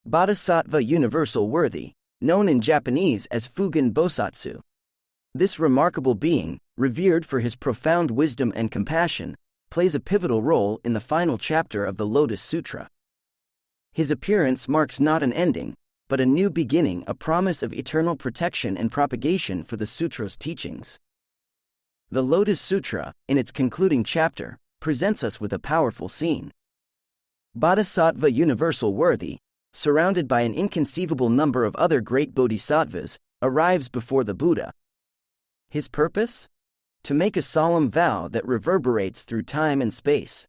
Bodhisattva universal worthy, known in Japanese as Fugen Bosatsu. This remarkable being, revered for his profound wisdom and compassion, plays a pivotal role in the final chapter of the Lotus Sutra. His appearance marks not an ending, but a new beginning, a promise of eternal protection and propagation for the sutra's teachings. The Lotus Sutra, in its concluding chapter, presents us with a powerful scene. Bodhisattva universal worthy, surrounded by an inconceivable number of other great bodhisattvas, arrives before the Buddha. His purpose? To make a solemn vow that reverberates through time and space.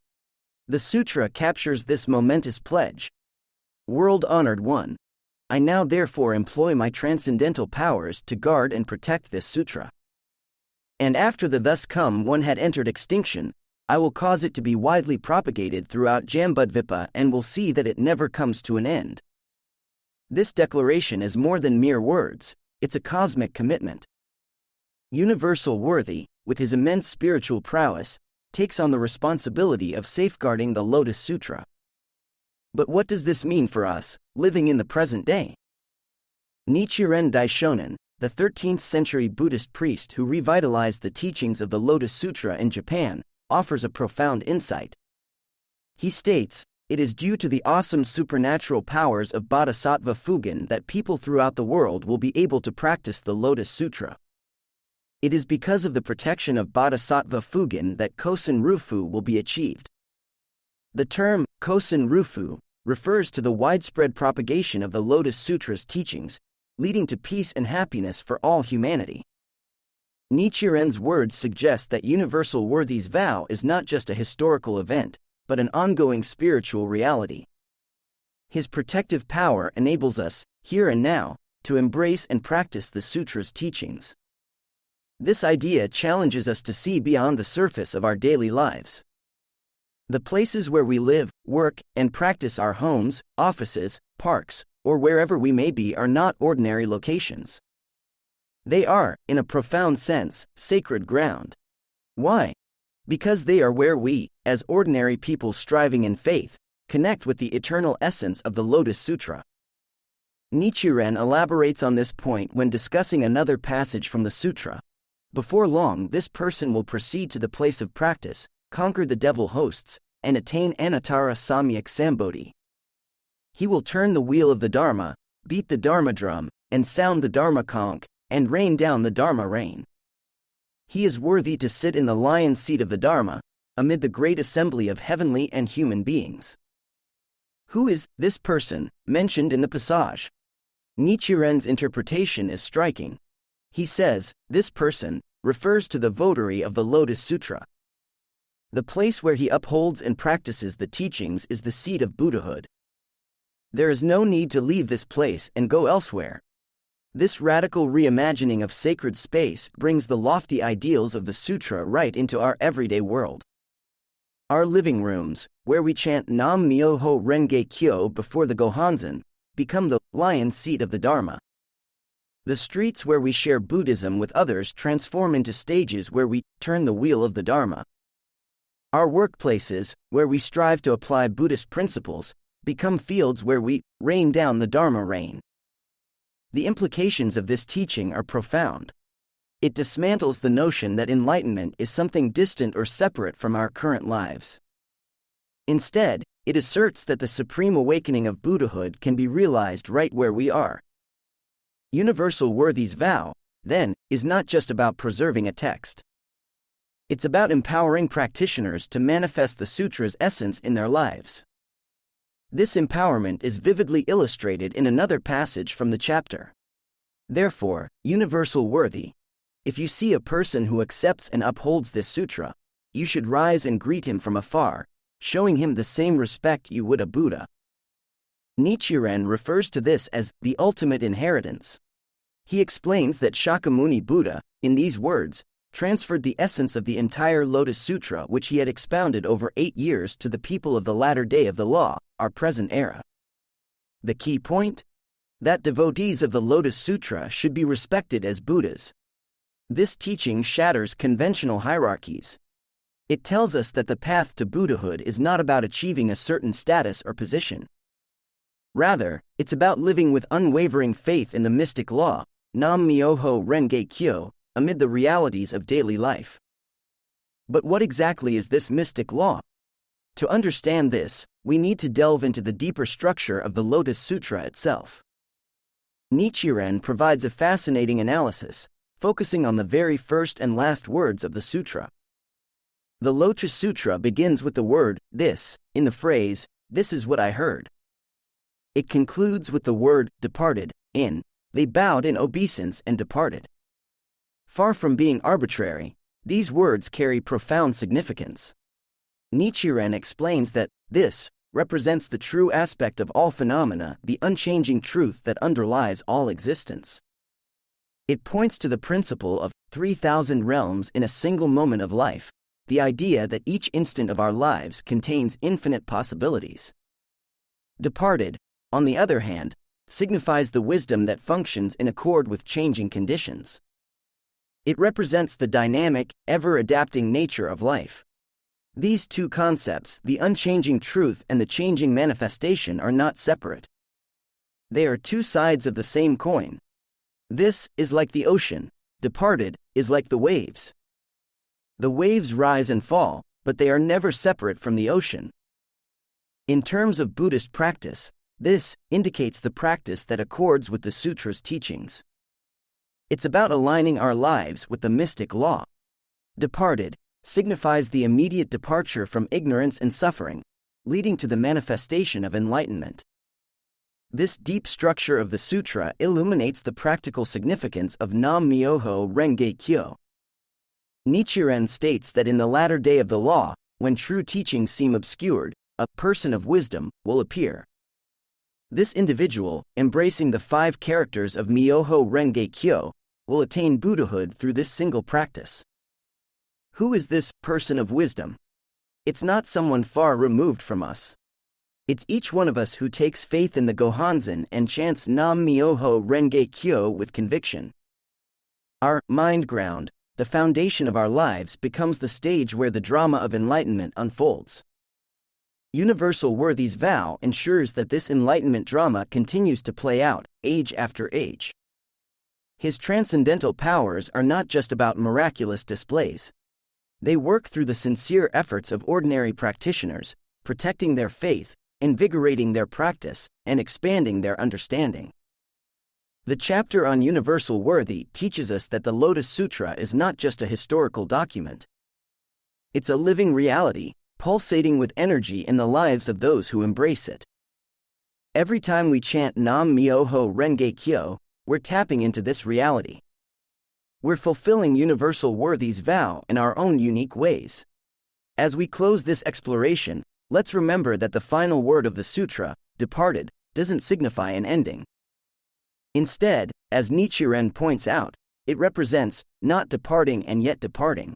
The sutra captures this momentous pledge. World-honored one, I now therefore employ my transcendental powers to guard and protect this sutra. And after the thus come one had entered extinction, I will cause it to be widely propagated throughout Jambudvipa and will see that it never comes to an end. This declaration is more than mere words, it's a cosmic commitment. Universal worthy, with his immense spiritual prowess, takes on the responsibility of safeguarding the Lotus Sutra. But what does this mean for us, living in the present day? Nichiren Daishonin, the 13th century Buddhist priest who revitalized the teachings of the Lotus Sutra in Japan, offers a profound insight. He states, it is due to the awesome supernatural powers of Bodhisattva Fugen that people throughout the world will be able to practice the Lotus Sutra. It is because of the protection of Bodhisattva Fugen that Kosen Rufu will be achieved. The term, Kosen Rufu, refers to the widespread propagation of the Lotus Sutra's teachings, leading to peace and happiness for all humanity. Nichiren's words suggest that Universal Worthy's vow is not just a historical event, but an ongoing spiritual reality. His protective power enables us, here and now, to embrace and practice the sutra's teachings. This idea challenges us to see beyond the surface of our daily lives. The places where we live, work, and practice, our homes, offices, parks, or wherever we may be, are not ordinary locations. They are, in a profound sense, sacred ground. Why? Because they are where we, as ordinary people striving in faith, connect with the eternal essence of the Lotus Sutra. Nichiren elaborates on this point when discussing another passage from the sutra. Before long, this person will proceed to the place of practice, conquer the devil hosts, and attain Anuttara Samyak Sambodhi. He will turn the wheel of the Dharma, beat the Dharma drum, and sound the Dharma conch, and rain down the Dharma rain. He is worthy to sit in the lion's seat of the Dharma, amid the great assembly of heavenly and human beings. Who is this person, mentioned in the passage? Nichiren's interpretation is striking. He says, this person refers to the votary of the Lotus Sutra. The place where he upholds and practices the teachings is the seat of Buddhahood. There is no need to leave this place and go elsewhere. This radical reimagining of sacred space brings the lofty ideals of the sutra right into our everyday world. Our living rooms, where we chant Nam Myoho Renge Kyo before the Gohonzon, become the lion's seat of the Dharma. The streets where we share Buddhism with others transform into stages where we turn the wheel of the Dharma. Our workplaces, where we strive to apply Buddhist principles, become fields where we rain down the Dharma rain. The implications of this teaching are profound. It dismantles the notion that enlightenment is something distant or separate from our current lives. Instead, it asserts that the supreme awakening of Buddhahood can be realized right where we are. Universal Worthy's vow, then, is not just about preserving a text. It's about empowering practitioners to manifest the sutra's essence in their lives. This empowerment is vividly illustrated in another passage from the chapter. Therefore, Universal Worthy, if you see a person who accepts and upholds this sutra, you should rise and greet him from afar, showing him the same respect you would a Buddha. Nichiren refers to this as the ultimate inheritance. He explains that Shakyamuni Buddha, in these words, transferred the essence of the entire Lotus Sutra which he had expounded over 8 years to the people of the latter day of the law, our present era. The key point? That devotees of the Lotus Sutra should be respected as Buddhas. This teaching shatters conventional hierarchies. It tells us that the path to Buddhahood is not about achieving a certain status or position. Rather, it's about living with unwavering faith in the mystic law, Nam-myoho Renge Kyo, amid the realities of daily life. But what exactly is this mystic law? To understand this, we need to delve into the deeper structure of the Lotus Sutra itself. Nichiren provides a fascinating analysis, focusing on the very first and last words of the sutra. The Lotus Sutra begins with the word, this, in the phrase, "This is what I heard." It concludes with the word, departed, in, "They bowed in obeisance and departed." Far from being arbitrary, these words carry profound significance. Nichiren explains that this represents the true aspect of all phenomena, the unchanging truth that underlies all existence. It points to the principle of 3,000 realms in a single moment of life, the idea that each instant of our lives contains infinite possibilities. Departed, on the other hand, signifies the wisdom that functions in accord with changing conditions. It represents the dynamic, ever-adapting nature of life. These two concepts, the unchanging truth and the changing manifestation, are not separate. They are two sides of the same coin. This is like the ocean, departed is like the waves. The waves rise and fall, but they are never separate from the ocean. In terms of Buddhist practice, this indicates the practice that accords with the sutra's teachings. It's about aligning our lives with the mystic law. Departed signifies the immediate departure from ignorance and suffering, leading to the manifestation of enlightenment. This deep structure of the sutra illuminates the practical significance of Nam-myoho Renge Kyo. Nichiren states that in the latter day of the law, when true teachings seem obscured, a person of wisdom will appear. This individual, embracing the 5 characters of Myoho Renge Kyo, will attain Buddhahood through this single practice. Who is this person of wisdom? It's not someone far removed from us. It's each one of us who takes faith in the Gohonzon and chants Nam-myoho Renge Kyo with conviction. Our mind ground, the foundation of our lives, becomes the stage where the drama of enlightenment unfolds. Universal Worthy's vow ensures that this enlightenment drama continues to play out, age after age. His transcendental powers are not just about miraculous displays. They work through the sincere efforts of ordinary practitioners, protecting their faith, invigorating their practice, and expanding their understanding. The chapter on Universal Worthy teaches us that the Lotus Sutra is not just a historical document. It's a living reality, pulsating with energy in the lives of those who embrace it. Every time we chant Nam-myoho Renge Kyo, we're tapping into this reality. We're fulfilling Universal Worthy's vow in our own unique ways. As we close this exploration, let's remember that the final word of the sutra, departed, doesn't signify an ending. Instead, as Nichiren points out, it represents not departing and yet departing.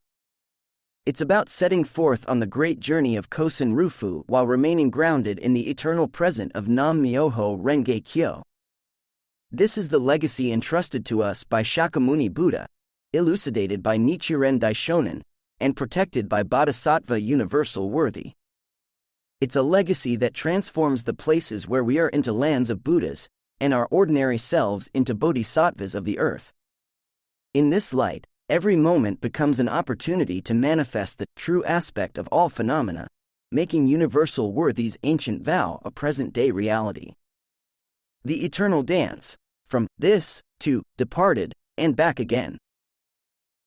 It's about setting forth on the great journey of Kosen Rufu while remaining grounded in the eternal present of Nam-myoho Renge Kyo. This is the legacy entrusted to us by Shakyamuni Buddha, elucidated by Nichiren Daishonin, and protected by Bodhisattva Universal Worthy. It's a legacy that transforms the places where we are into lands of Buddhas, and our ordinary selves into bodhisattvas of the earth. In this light, every moment becomes an opportunity to manifest the true aspect of all phenomena, making Universal Worthy's ancient vow a present-day reality. The eternal dance, from this to departed and back again.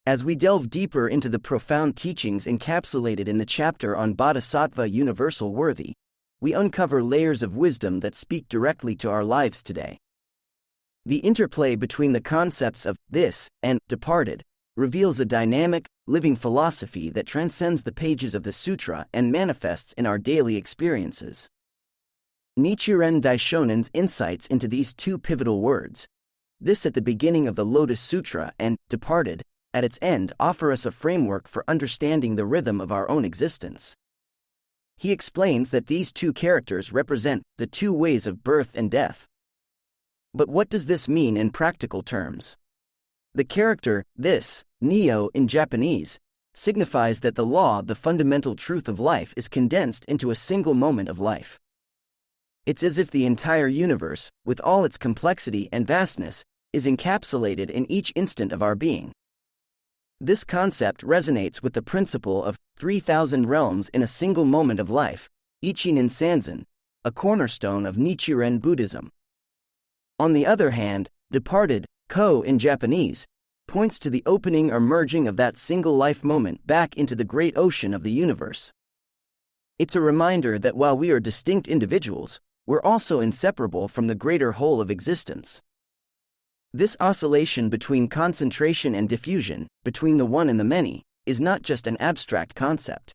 As we delve deeper into the profound teachings encapsulated in the chapter on Bodhisattva Universal Worthy, we uncover layers of wisdom that speak directly to our lives today. The interplay between the concepts of this and departed reveals a dynamic, living philosophy that transcends the pages of the sutra and manifests in our daily experiences. Nichiren Daishonin's insights into these two pivotal words, this at the beginning of the Lotus Sutra and departed at its end, offer us a framework for understanding the rhythm of our own existence. He explains that these two characters represent the two ways of birth and death. But what does this mean in practical terms? The character, this, Neo in Japanese, signifies that the law, the fundamental truth of life, is condensed into a single moment of life. It's as if the entire universe, with all its complexity and vastness, is encapsulated in each instant of our being. This concept resonates with the principle of 3,000 realms in a single moment of life, Ichinen Sanzen, a cornerstone of Nichiren Buddhism. On the other hand, departed, ko in Japanese, points to the opening or merging of that single life moment back into the great ocean of the universe. It's a reminder that while we are distinct individuals, we're also inseparable from the greater whole of existence. This oscillation between concentration and diffusion, between the one and the many, is not just an abstract concept.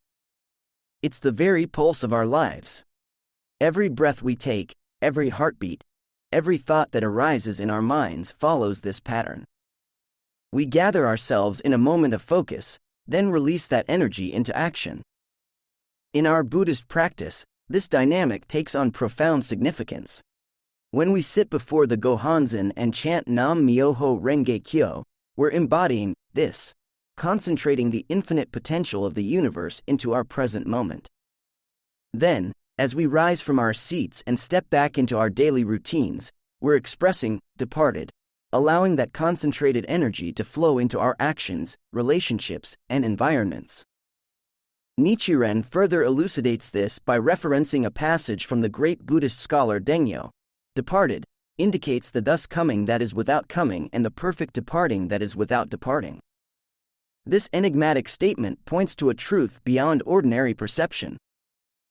It's the very pulse of our lives. Every breath we take, every heartbeat, every thought that arises in our minds follows this pattern. We gather ourselves in a moment of focus, then release that energy into action. In our Buddhist practice, this dynamic takes on profound significance. When we sit before the Gohanzen and chant Nam Myoho Renge Kyo, we're embodying this, concentrating the infinite potential of the universe into our present moment. Then, as we rise from our seats and step back into our daily routines, we're expressing departed, allowing that concentrated energy to flow into our actions, relationships, and environments. Nichiren further elucidates this by referencing a passage from the great Buddhist scholar Dengyo. Departed indicates the thus coming that is without coming and the perfect departing that is without departing. This enigmatic statement points to a truth beyond ordinary perception.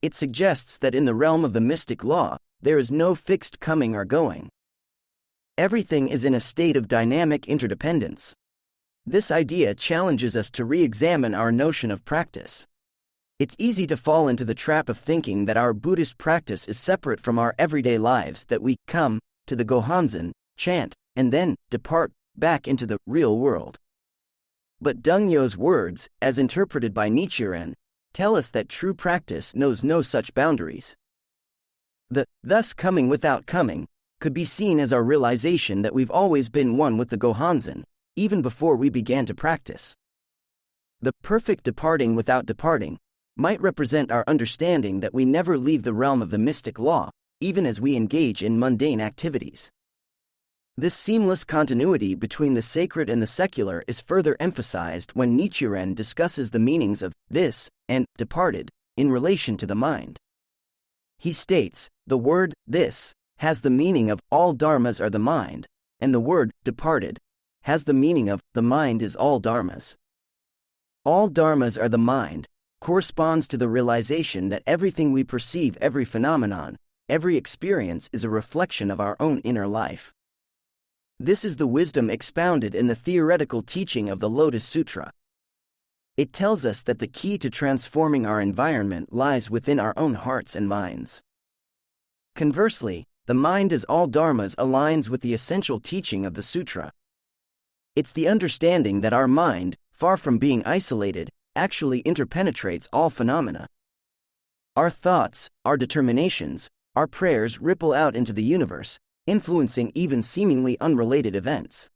It suggests that in the realm of the mystic law, there is no fixed coming or going. Everything is in a state of dynamic interdependence. This idea challenges us to re-examine our notion of practice. It's easy to fall into the trap of thinking that our Buddhist practice is separate from our everyday lives, that we come to the Gohanzen, chant, and then depart back into the real world. But Dengyo's words, as interpreted by Nichiren, tell us that true practice knows no such boundaries. The thus coming without coming could be seen as our realization that we've always been one with the Gohanzen, even before we began to practice. The perfect departing without departing might represent our understanding that we never leave the realm of the mystic law, even as we engage in mundane activities. This seamless continuity between the sacred and the secular is further emphasized when Nichiren discusses the meanings of this and departed in relation to the mind. He states, the word this has the meaning of all dharmas are the mind, and the word departed has the meaning of the mind is all dharmas. All dharmas are the mind corresponds to the realization that everything we perceive, every phenomenon, every experience is a reflection of our own inner life. This is the wisdom expounded in the theoretical teaching of the Lotus Sutra. It tells us that the key to transforming our environment lies within our own hearts and minds. Conversely, the mind as all dharmas aligns with the essential teaching of the sutra. It's the understanding that our mind, far from being isolated, actually interpenetrates all phenomena. Our thoughts, our determinations, our prayers ripple out into the universe, influencing even seemingly unrelated events.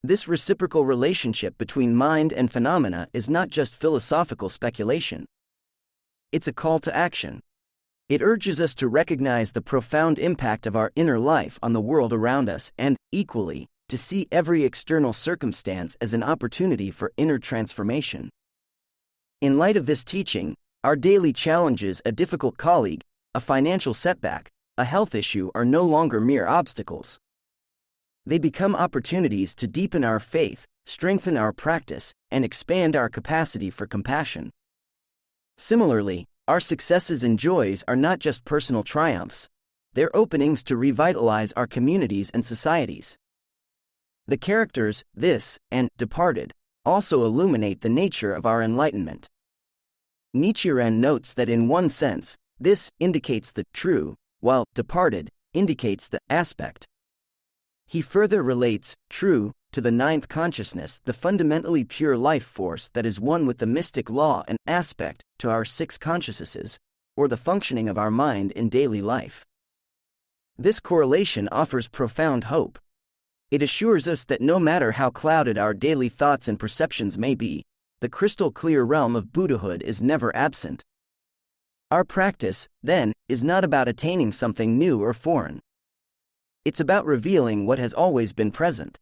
This reciprocal relationship between mind and phenomena is not just philosophical speculation. It's a call to action. It urges us to recognize the profound impact of our inner life on the world around us and, equally, to see every external circumstance as an opportunity for inner transformation. In light of this teaching, our daily challenges, a difficult colleague, a financial setback, a health issue are no longer mere obstacles. They become opportunities to deepen our faith, strengthen our practice, and expand our capacity for compassion. Similarly, our successes and joys are not just personal triumphs, they're openings to revitalize our communities and societies. The characters, this, and departed, also illuminate the nature of our enlightenment. Nichiren notes that in one sense, this indicates the true, while departed indicates the aspect. He further relates true to the ninth consciousness, the fundamentally pure life force that is one with the mystic law, and aspect to our six consciousnesses, or the functioning of our mind in daily life. This correlation offers profound hope. It assures us that no matter how clouded our daily thoughts and perceptions may be, the crystal-clear realm of Buddhahood is never absent. Our practice, then, is not about attaining something new or foreign. It's about revealing what has always been present.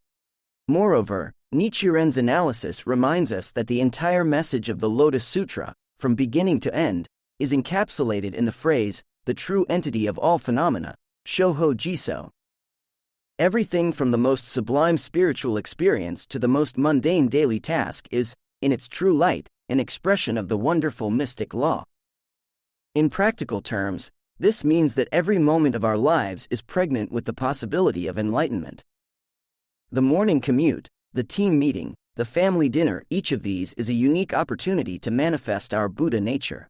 Moreover, Nichiren's analysis reminds us that the entire message of the Lotus Sutra, from beginning to end, is encapsulated in the phrase, the true entity of all phenomena, Shoho Jiso. Everything from the most sublime spiritual experience to the most mundane daily task is, in its true light, an expression of the wonderful mystic law. In practical terms, this means that every moment of our lives is pregnant with the possibility of enlightenment. The morning commute, the team meeting, the family dinner, each of these is a unique opportunity to manifest our Buddha nature.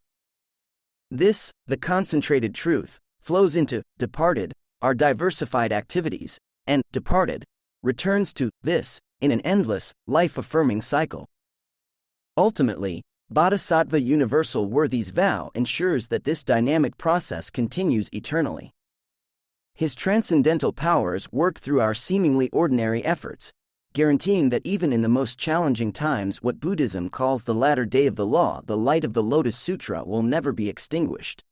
This, the concentrated truth, flows into departed, our diversified activities, and departed, returns to this, in an endless, life-affirming cycle. Ultimately, Bodhisattva Universal Worthy's vow ensures that this dynamic process continues eternally. His transcendental powers work through our seemingly ordinary efforts, guaranteeing that even in the most challenging times, what Buddhism calls the latter day of the law, the light of the Lotus Sutra will never be extinguished.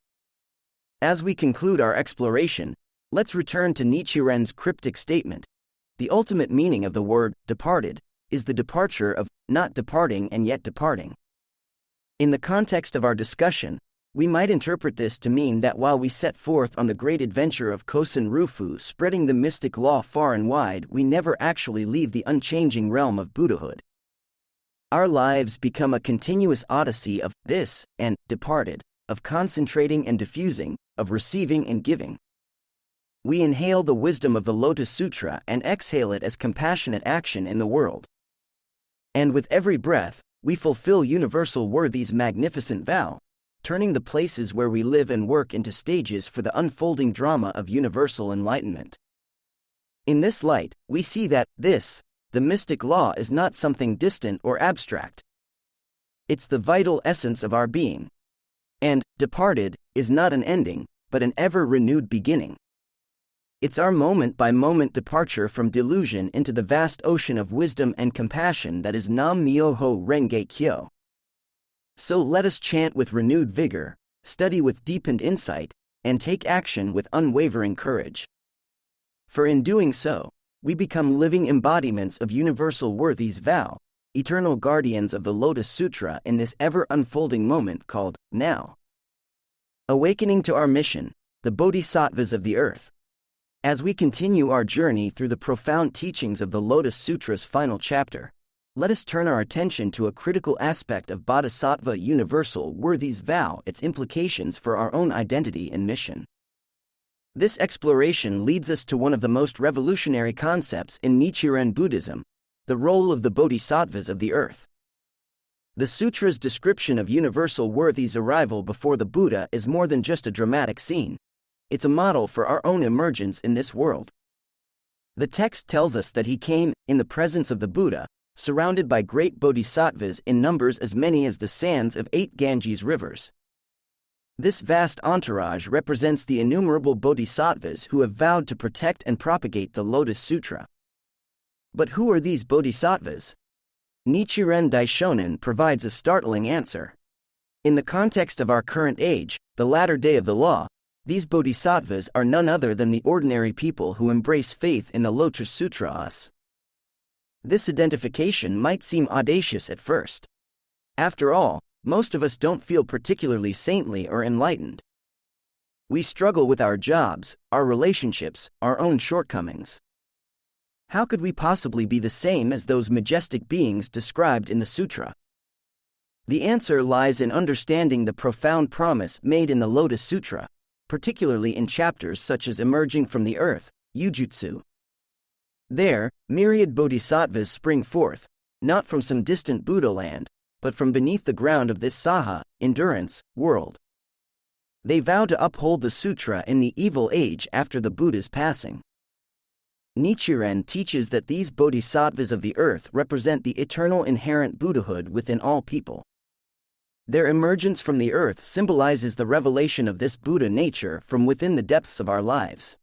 As we conclude our exploration, let's return to Nichiren's cryptic statement. The ultimate meaning of the word departed is the departure of not departing and yet departing. In the context of our discussion, we might interpret this to mean that while we set forth on the great adventure of Kosen Rufu, spreading the mystic law far and wide, we never actually leave the unchanging realm of Buddhahood. Our lives become a continuous odyssey of this and departed, of concentrating and diffusing, of receiving and giving. We inhale the wisdom of the Lotus Sutra and exhale it as compassionate action in the world. And with every breath, we fulfill Universal Worthy's magnificent vow, turning the places where we live and work into stages for the unfolding drama of universal enlightenment. In this light, we see that this, the mystic law, is not something distant or abstract. It's the vital essence of our being. And departed is not an ending, but an ever-renewed beginning. It's our moment-by-moment departure from delusion into the vast ocean of wisdom and compassion that is Nam-myoho Renge Kyo. So let us chant with renewed vigor, study with deepened insight, and take action with unwavering courage. For in doing so, we become living embodiments of Universal Worthy's vow, eternal guardians of the Lotus Sutra in this ever-unfolding moment called now. Awakening to our mission, the Bodhisattvas of the earth. As we continue our journey through the profound teachings of the Lotus Sutra's final chapter, let us turn our attention to a critical aspect of Bodhisattva Universal Worthy's vow, its implications for our own identity and mission. This exploration leads us to one of the most revolutionary concepts in Nichiren Buddhism, the role of the Bodhisattvas of the earth. The sutra's description of Universal Worthy's arrival before the Buddha is more than just a dramatic scene. It's a model for our own emergence in this world. The text tells us that he came in the presence of the Buddha, surrounded by great bodhisattvas in numbers as many as the sands of 8 Ganges rivers. This vast entourage represents the innumerable bodhisattvas who have vowed to protect and propagate the Lotus Sutra. But who are these bodhisattvas? Nichiren Daishonin provides a startling answer. In the context of our current age, the latter day of the law, these bodhisattvas are none other than the ordinary people who embrace faith in the Lotus Sutra us. This identification might seem audacious at first. After all, most of us don't feel particularly saintly or enlightened. We struggle with our jobs, our relationships, our own shortcomings. How could we possibly be the same as those majestic beings described in the sutra? The answer lies in understanding the profound promise made in the Lotus Sutra, particularly in chapters such as Emerging from the Earth, Yujutsu. There, myriad bodhisattvas spring forth, not from some distant Buddha land, but from beneath the ground of this saha, endurance, world. They vow to uphold the sutra in the evil age after the Buddha's passing. Nichiren teaches that these bodhisattvas of the earth represent the eternal inherent Buddhahood within all people. Their emergence from the earth symbolizes the revelation of this Buddha nature from within the depths of our lives.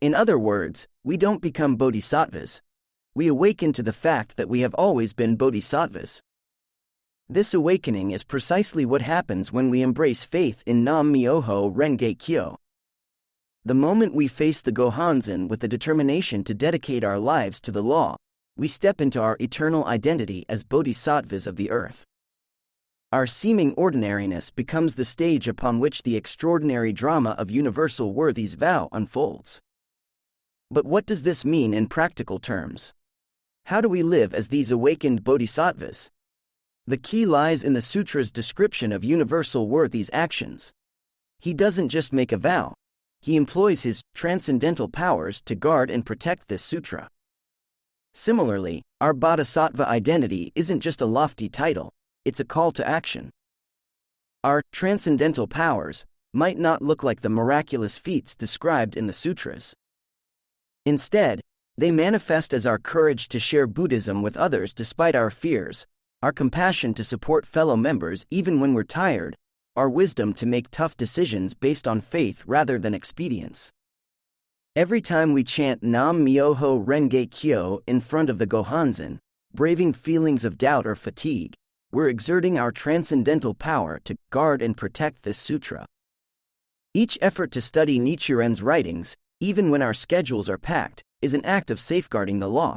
In other words, we don't become bodhisattvas. We awaken to the fact that we have always been bodhisattvas. This awakening is precisely what happens when we embrace faith in Nam-myoho Renge Kyo. The moment we face the Gohanzen with the determination to dedicate our lives to the law, we step into our eternal identity as bodhisattvas of the earth. Our seeming ordinariness becomes the stage upon which the extraordinary drama of Universal Worthy's vow unfolds. But what does this mean in practical terms? How do we live as these awakened bodhisattvas? The key lies in the sutra's description of Universal Worthy's actions. He doesn't just make a vow, he employs his transcendental powers to guard and protect this sutra. Similarly, our Bodhisattva identity isn't just a lofty title, it's a call to action. Our transcendental powers might not look like the miraculous feats described in the sutras. Instead, they manifest as our courage to share Buddhism with others despite our fears, our compassion to support fellow members even when we're tired, our wisdom to make tough decisions based on faith rather than expedience. Every time we chant Nam-myoho Renge Kyo in front of the Gohanzen, braving feelings of doubt or fatigue, we're exerting our transcendental power to guard and protect this sutra. Each effort to study Nichiren's writings, even when our schedules are packed, is an act of safeguarding the law.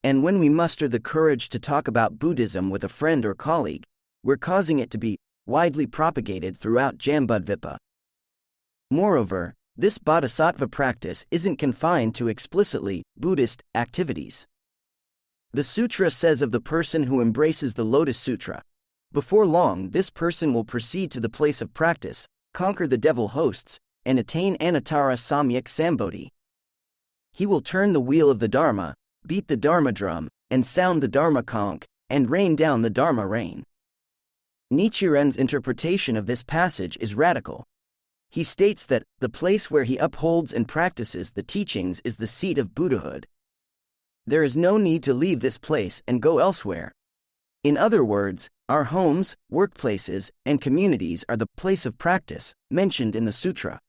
And when we muster the courage to talk about Buddhism with a friend or colleague, we're causing it to be widely propagated throughout Jambudvipa. Moreover, this bodhisattva practice isn't confined to explicitly Buddhist activities. The sutra says of the person who embraces the Lotus Sutra, before long this person will proceed to the place of practice, conquer the devil hosts, and attain Anuttara Samyak Sambodhi. He will turn the wheel of the Dharma, beat the Dharma drum, and sound the Dharma conch, and rain down the Dharma rain. Nichiren's interpretation of this passage is radical. He states that the place where he upholds and practices the teachings is the seat of Buddhahood. There is no need to leave this place and go elsewhere. In other words, our homes, workplaces, and communities are the place of practice, mentioned in the sutra.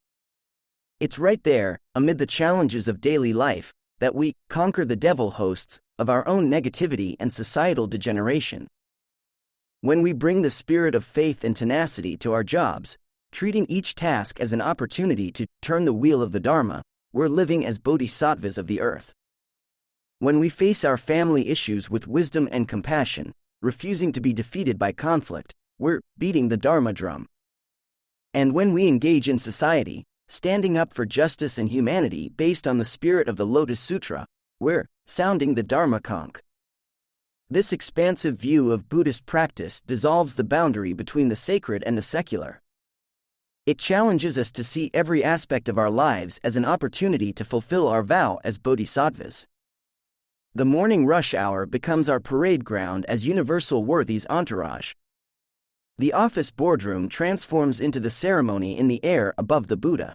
It's right there, amid the challenges of daily life, that we conquer the devil hosts of our own negativity and societal degeneration. When we bring the spirit of faith and tenacity to our jobs, treating each task as an opportunity to turn the wheel of the Dharma, we're living as bodhisattvas of the earth. When we face our family issues with wisdom and compassion, refusing to be defeated by conflict, we're beating the Dharma drum. And when we engage in society, standing up for justice and humanity based on the spirit of the Lotus Sutra, we're sounding the Dharma conch. This expansive view of Buddhist practice dissolves the boundary between the sacred and the secular. It challenges us to see every aspect of our lives as an opportunity to fulfill our vow as bodhisattvas. The morning rush hour becomes our parade ground as Universal Worthy's entourage. The office boardroom transforms into the ceremony in the air above the Buddha.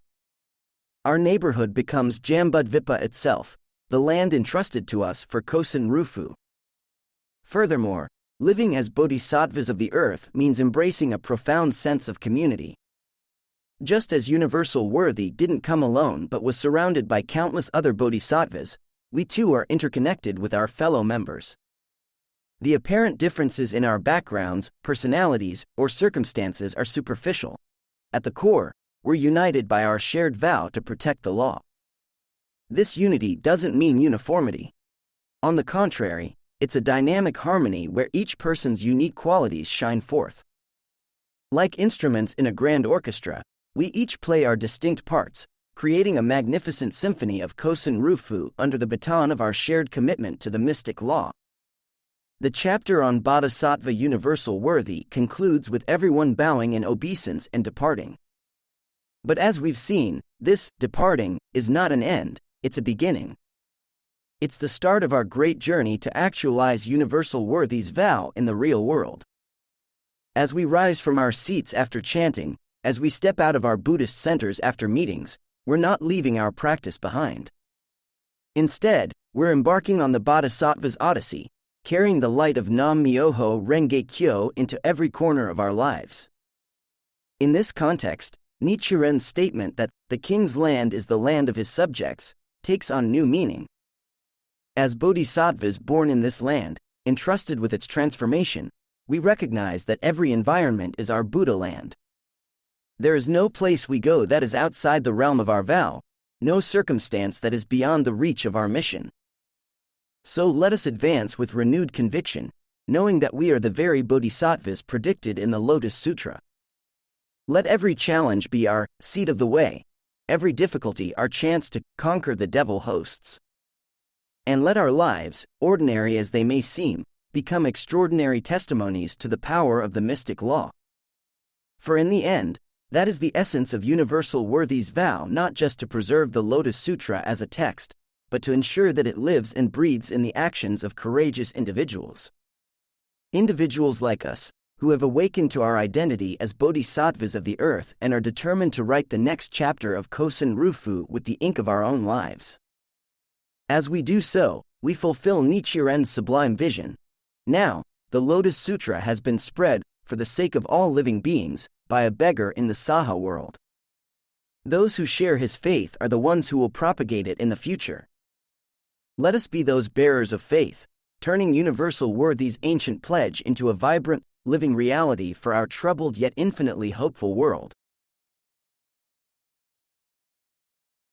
Our neighborhood becomes Jambudvipa itself, the land entrusted to us for Kosen Rufu. Furthermore, living as bodhisattvas of the earth means embracing a profound sense of community. Just as Universal Worthy didn't come alone but was surrounded by countless other bodhisattvas, we too are interconnected with our fellow members. The apparent differences in our backgrounds, personalities, or circumstances are superficial. At the core, we're united by our shared vow to protect the law. This unity doesn't mean uniformity. On the contrary, it's a dynamic harmony where each person's unique qualities shine forth. Like instruments in a grand orchestra, we each play our distinct parts, creating a magnificent symphony of Kosen Rufu under the baton of our shared commitment to the mystic law. The chapter on Bodhisattva Universal Worthy concludes with everyone bowing in obeisance and departing. But as we've seen, this departing is not an end, it's a beginning. It's the start of our great journey to actualize Universal Worthy's vow in the real world. As we rise from our seats after chanting, as we step out of our Buddhist centers after meetings, we're not leaving our practice behind. Instead, we're embarking on the Bodhisattva's odyssey, carrying the light of Nam-myoho Renge Kyo into every corner of our lives. In this context, Nichiren's statement that the king's land is the land of his subjects takes on new meaning. As bodhisattvas born in this land, entrusted with its transformation, we recognize that every environment is our Buddha land. There is no place we go that is outside the realm of our vow, no circumstance that is beyond the reach of our mission. So let us advance with renewed conviction, knowing that we are the very bodhisattvas predicted in the Lotus Sutra. Let every challenge be our seed of the way, every difficulty our chance to conquer the devil hosts. And let our lives, ordinary as they may seem, become extraordinary testimonies to the power of the mystic law. For in the end, that is the essence of Universal Worthy's vow, not just to preserve the Lotus Sutra as a text, but to ensure that it lives and breathes in the actions of courageous individuals. Individuals like us, who have awakened to our identity as bodhisattvas of the earth and are determined to write the next chapter of Kosen Rufu with the ink of our own lives. As we do so, we fulfill Nichiren's sublime vision. Now, the Lotus Sutra has been spread, for the sake of all living beings, by a beggar in the Saha world. Those who share his faith are the ones who will propagate it in the future. Let us be those bearers of faith, turning Universal Worthy's ancient pledge into a vibrant, living reality for our troubled yet infinitely hopeful world.